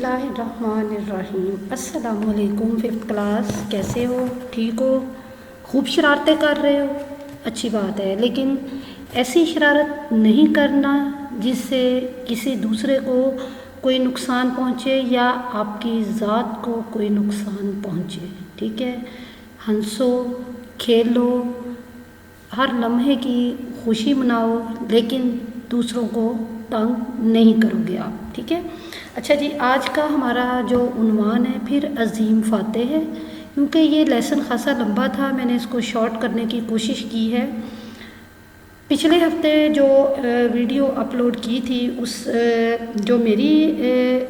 اللہ الرحمن الرحیم۔ السلام علیکم ففتھ کلاس، کیسے ہو؟ ٹھیک ہو؟ خوب شرارتیں کر رہے ہو؟ اچھی بات ہے، لیکن ایسی شرارت نہیں کرنا جس سے کسی دوسرے کو کوئی نقصان پہنچے یا آپ کی ذات کو کوئی نقصان پہنچے، ٹھیک ہے؟ ہنسو، کھیلو، ہر لمحے کی خوشی مناؤ، لیکن دوسروں کو تنگ نہیں کرو گے آپ، ٹھیک ہے؟ اچھا جی، آج کا ہمارا جو عنوان ہے پھر عظیم فاتح ہے، کیونکہ یہ لیسن خاصا لمبا تھا، میں نے اس کو شارٹ کرنے کی کوشش کی ہے۔ پچھلے ہفتے جو ویڈیو اپلوڈ کی تھی، اس جو میری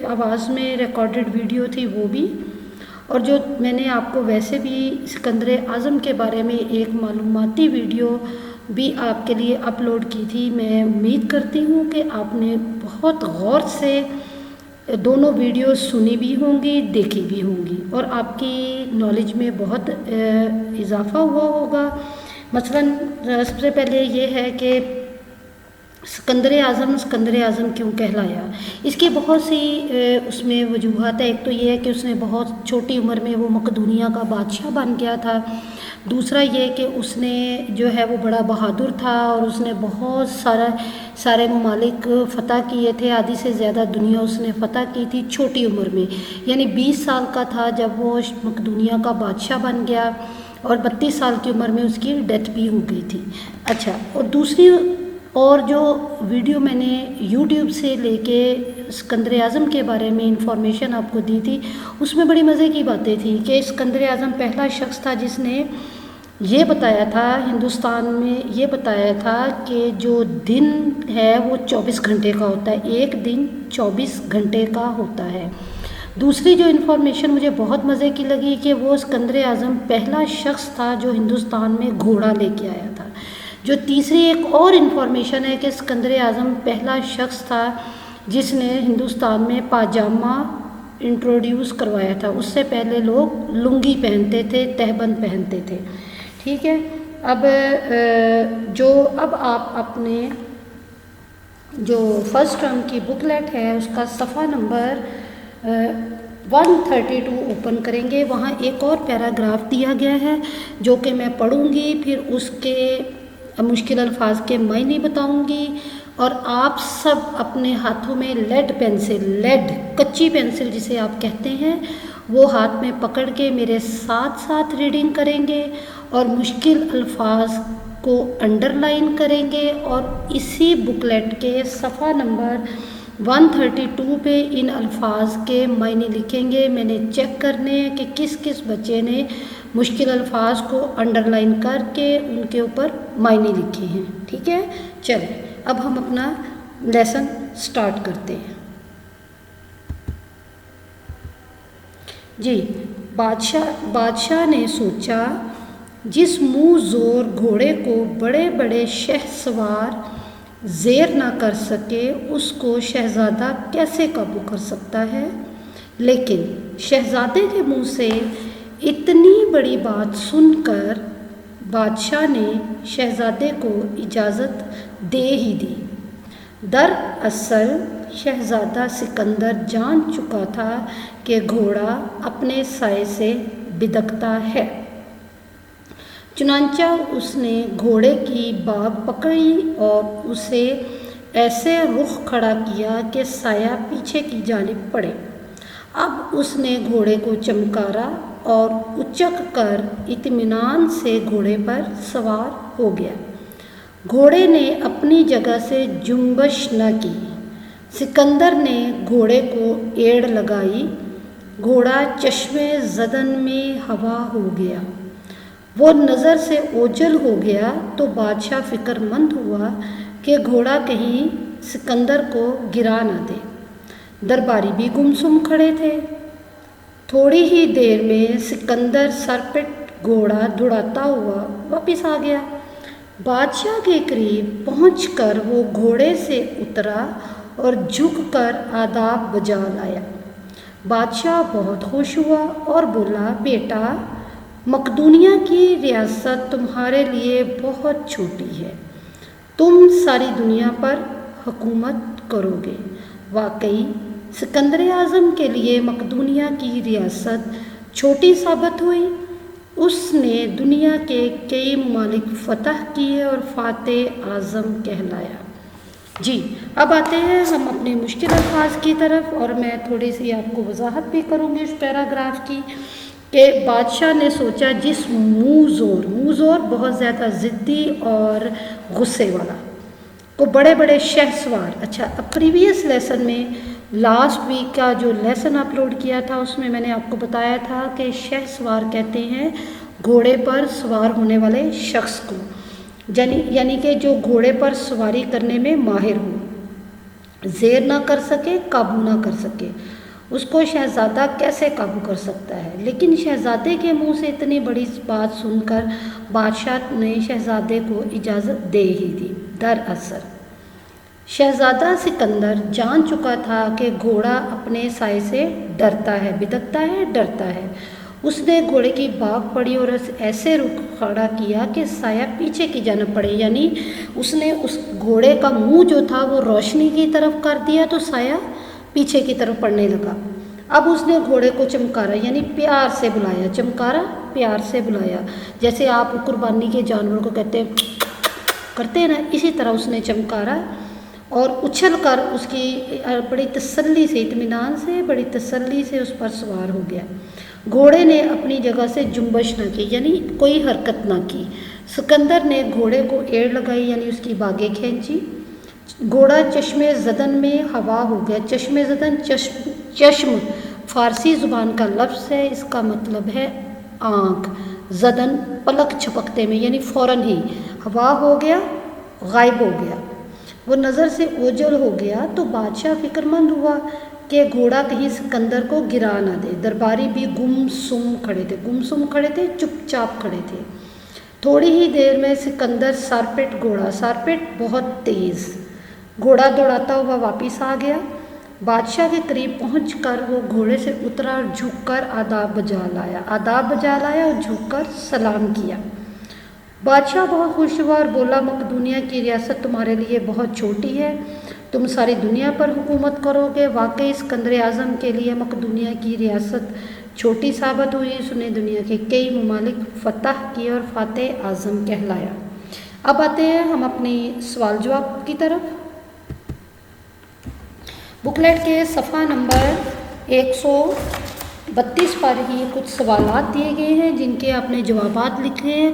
آواز میں ریکارڈڈ ویڈیو تھی وہ بھی، اور جو میں نے آپ کو ویسے بھی سکندر اعظم کے بارے میں ایک معلوماتی ویڈیو بھی آپ کے لیے اپلوڈ کی تھی، میں امید کرتی ہوں کہ آپ نے بہت غور سے دونوں ویڈیوز سنی بھی ہوں گی، دیکھی بھی ہوں گی، اور آپ کی نالج میں بہت اضافہ ہوا ہوگا۔ مثلاً سب سے پہلے یہ ہے کہ سکندر اعظم کیوں کہلایا؟ اس کی بہت سی اس میں وجوہات ہے۔ ایک تو یہ ہے کہ اس نے بہت چھوٹی عمر میں وہ مقدونیہ کا بادشاہ بن گیا تھا۔ دوسرا یہ کہ اس نے جو ہے وہ بڑا بہادر تھا اور اس نے بہت سارے ممالک فتح کیے تھے، آدھی سے زیادہ دنیا اس نے فتح کی تھی چھوٹی عمر میں، یعنی 20 سال کا تھا جب وہ مقدونیہ کا بادشاہ بن گیا، اور 32 سال کی عمر میں اس کی ڈیتھ بھی ہو گئی تھی۔ اچھا، اور دوسری جو ویڈیو میں نے یوٹیوب سے لے کے سکندر اعظم کے بارے میں انفارمیشن آپ کو دی تھی، اس میں بڑی مزے کی باتیں تھیں کہ سکندر اعظم پہلا شخص تھا جس نے یہ بتایا تھا، ہندوستان میں یہ بتایا تھا کہ جو دن ہے وہ 24 گھنٹے کا ہوتا ہے، ایک دن 24 گھنٹے کا ہوتا ہے۔ دوسری جو انفارمیشن مجھے بہت مزے کی لگی کہ وہ سکندر اعظم پہلا شخص تھا جو ہندوستان میں گھوڑا لے کے آیا تھا۔ جو تیسری ایک اور انفارمیشن ہے کہ سکندر اعظم پہلا شخص تھا جس نے ہندوستان میں پاجامہ انٹروڈیوس کروایا تھا، اس سے پہلے لوگ لنگی پہنتے تھے، تہبند پہنتے تھے، ٹھیک ہے؟ اب آپ اپنے جو فرسٹ ٹرم کی بک لیٹ ہے اس کا صفحہ نمبر 132 اوپن کریں گے۔ وہاں ایک اور پیراگراف دیا گیا ہے جو کہ میں پڑھوں گی، پھر اس کے مشکل الفاظ کے معنی بتاؤں گی، اور آپ سب اپنے ہاتھوں میں لیڈ کچی پینسل جسے آپ کہتے ہیں، وہ ہاتھ میں پکڑ کے میرے ساتھ ساتھ ریڈنگ کریں گے اور مشکل الفاظ کو انڈر لائن کریں گے، اور اسی بکلیٹ کے صفحہ نمبر 132 پہ ان الفاظ کے معنی لکھیں گے۔ میں نے چیک کرنے ہیں کہ کس بچے نے مشکل الفاظ کو انڈر لائن کر کے ان کے اوپر معنی لکھے ہیں، ٹھیک ہے؟ چلیں اب ہم اپنا لیسن سٹارٹ کرتے ہیں۔ جی، بادشاہ نے سوچا، جس منہ زور گھوڑے کو بڑے بڑے شہسوار زیر نہ کر سکے اس کو شہزادہ کیسے قابو کر سکتا ہے؟ لیکن شہزادے کے منہ سے اتنی بڑی بات سن کر بادشاہ نے شہزادے کو اجازت دے ہی دی۔ دراصل شہزادہ سکندر جان چکا تھا کہ گھوڑا اپنے سائے سے بدکتا ہے، چنانچہ اس نے گھوڑے کی باگ پکڑی اور اسے ایسے رخ کھڑا کیا کہ سایہ پیچھے کی جانب پڑے۔ اب اس نے گھوڑے کو چمکارا اور اچک کر اطمینان سے گھوڑے پر سوار ہو گیا۔ گھوڑے نے اپنی جگہ سے جنبش نہ کی۔ سکندر نے گھوڑے کو ایڑ لگائی، گھوڑا چشمے زدن میں ہوا ہو گیا۔ وہ نظر سے اوجھل ہو گیا تو بادشاہ فکر مند ہوا کہ گھوڑا کہیں سکندر کو گرا نہ دے۔ درباری بھی گمسم کھڑے تھے۔ تھوڑی ہی دیر میں سکندر سرپٹ گھوڑا دوڑاتا ہوا واپس آ گیا۔ بادشاہ کے قریب پہنچ کر وہ گھوڑے سے اترا اور جھک کر آداب بجا لایا۔ بادشاہ بہت خوش ہوا اور بولا، بیٹا، مقدونیہ کی ریاست تمہارے لیے بہت چھوٹی ہے، تم ساری دنیا پر حکومت کرو گے۔ واقعی सिकंदर आज़म के लिए मकदूनिया की रियासत छोटी साबित हुई। उसने दुनिया के कई ममालिक फ़तह किए और फ़ातेह आज़म कहलाया। जी, अब आते हैं हम अपने मुश्किल अल्फाज की तरफ, और मैं थोड़ी सी आपको वजाहत भी करूँगी उस पैराग्राफ की कि बादशाह ने सोचा जिस मुँह ज़ोर बहुत ज़्यादा ज़िद्दी और गुस्से वाला को बड़े बड़े शहसवार। अच्छा, अब प्रीवियस लेसन में लास्ट वीक का जो लेसन अपलोड किया था उसमें मैंने आपको बताया था कि शहसवार कहते हैं घोड़े पर सवार होने वाले शख्स को, यानी कि जो घोड़े पर सवारी करने में माहिर हो, ज़ेर ना कर सके, काबू ना कर सके, उसको शहज़ादा कैसे काबू कर सकता है। लेकिन शहज़ादे के मुंह से इतनी बड़ी बात सुनकर बादशाह ने शहज़ादे को इजाज़त दे ही दी। दरअसल शहज़ादा सिकंदर जान चुका था कि घोड़ा अपने साए से डरता है, बिदकता है, डरता है। उसने घोड़े की बाग पड़ी और ऐसे रुख खड़ा किया कि साया पीछे की जानिब पड़े, यानी उसने उस घोड़े का मुंह जो था वो रोशनी की तरफ कर दिया तो साया पीछे की तरफ पड़ने लगा। अब उसने घोड़े को चमकारा, यानी प्यार से बुलाया, चमकारा प्यार से बुलाया, जैसे आप कुर्बानी के जानवरों को करते हैं ना, इसी तरह उसने चमकारा और उछल कर उसकी बड़ी तसल्ली से, इत्मीनान से, बड़ी तसल्ली से उस पर सवार हो गया। घोड़े ने अपनी जगह से जुम्बश न की, यानी कोई हरकत ना की। सिकंदर ने घोड़े को एड़ लगाई, यानी उसकी बागें खींची। घोड़ा चश्मे ज़दन में हवा हो गया। चश्मे ज़दन चश्म फ़ारसी ज़ुबान का लफ्ज़ है, इसका मतलब है आँख। ज़दन पलक झपकते में, यानी फ़ौरन ही हवा हो गया, गायब हो गया, वो नज़र से ओझल हो गया। तो बादशाह फ़िक्रमंद हुआ कि घोड़ा कहीं सिकंदर को गिरा ना दे। दरबारी भी गुमसुम खड़े थे, चुपचाप खड़े थे। थोड़ी ही देर में सिकंदर सारपेट घोड़ा, सारपेट बहुत तेज़ घोड़ा दौड़ाता हुआ वापस आ गया। बादशाह के करीब पहुंचकर वो घोड़े से उतरा और झुककर आदाब बजा लाया और झुककर सलाम किया। बादशाह बहुत खुश हुआ और बोला, मकदूनिया की रियासत तुम्हारे लिए बहुत छोटी है, तुम सारी दुनिया पर हुकूमत करोगे। वाकई सिकंदर आज़म के लिए मकदूनिया की रियासत छोटी साबित हुई। उसने दुनिया के कई ममालिक फ़तह किए और फ़ातेह आज़म कहलाया। अब आते हैं हम अपनी सवाल जवाब की तरफ। बुकलेट के सफ़ा नंबर 132 पर ही कुछ सवालात दिए गए हैं जिनके आपने जवाबात लिखे हैं।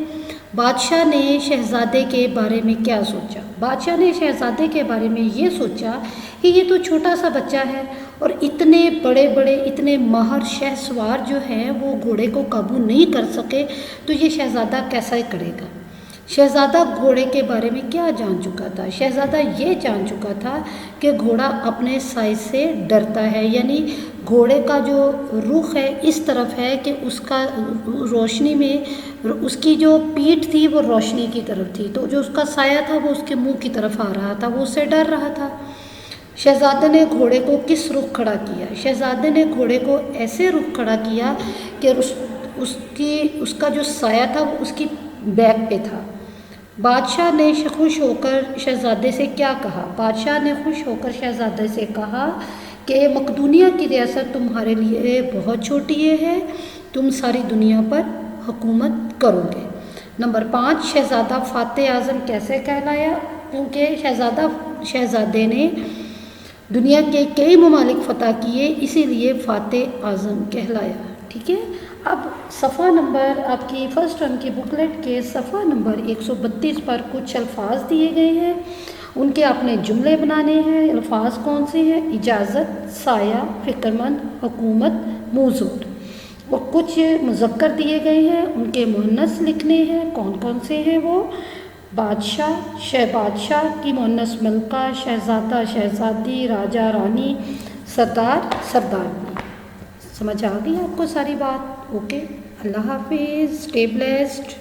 बादशाह ने शहज़ादे के बारे में क्या सोचा? बादशाह ने शहज़ादे के बारे में ये सोचा कि ये तो छोटा सा बच्चा है और इतने बड़े बड़े, इतने माहिर शहसवार जो हैं वो घोड़े को काबू नहीं कर सके, तो ये शहज़ादा कैसा ही करेगा। शहज़ादा घोड़े के बारे में क्या जान चुका था? शहज़ादा ये जान चुका था कि घोड़ा अपने साइज़ से डरता है, यानी घोड़े का जो रुख है इस तरफ है कि उसका रोशनी में, उसकी जो पीठ थी वो रोशनी की तरफ थी, तो जो उसका साया था वो उसके मुंह की तरफ आ रहा था, वो उससे डर रहा था। शहज़ादे ने घोड़े को किस रुख खड़ा किया? शहज़ादे ने घोड़े को ऐसे रुख खड़ा किया कि उसका जो साया था वो उसकी बैक पे था। बादशाह ने खुश होकर शहज़ादे से क्या कहा? बादशाह ने खुश होकर शहज़ादे से कहा कि मकदूनिया की रियासत तुम्हारे लिए बहुत छोटी है, तुम सारी दुनिया पर हुकूमत करोगे। नंबर 5, शहज़ादा फ़ातेह आज़म कैसे कहलाया? क्योंकि शहज़ादे ने दुनिया के कई ममालिक फ़तह किए, इसीलिए फ़ातेह आज़म कहलाया। ठीक है, अब सफ़ा नंबर आपकी फर्स्ट टर्म की बुकलेट के सफ़ा नंबर 132 पर कुछ अल्फाज दिए गए हैं, उनके आपने जुमले बनाने हैं। अल्फाज कौन से हैं? इजाज़त, साया, फ़िक्रमंद, हुकूमत, मुज़ूर। और कुछ मुज़क्कर दिए गए हैं, उनके मुअन्नस लिखने हैं। कौन कौन से हैं वो? बादशाह की मुअन्नस मलका, शहज़ादा शहज़ादी, राजा रानी, सरदार सरदारनी। समझ आ गई आपको सारी बात? ओके, अल्लाह हाफिज़, स्टे ब्लेस्ड।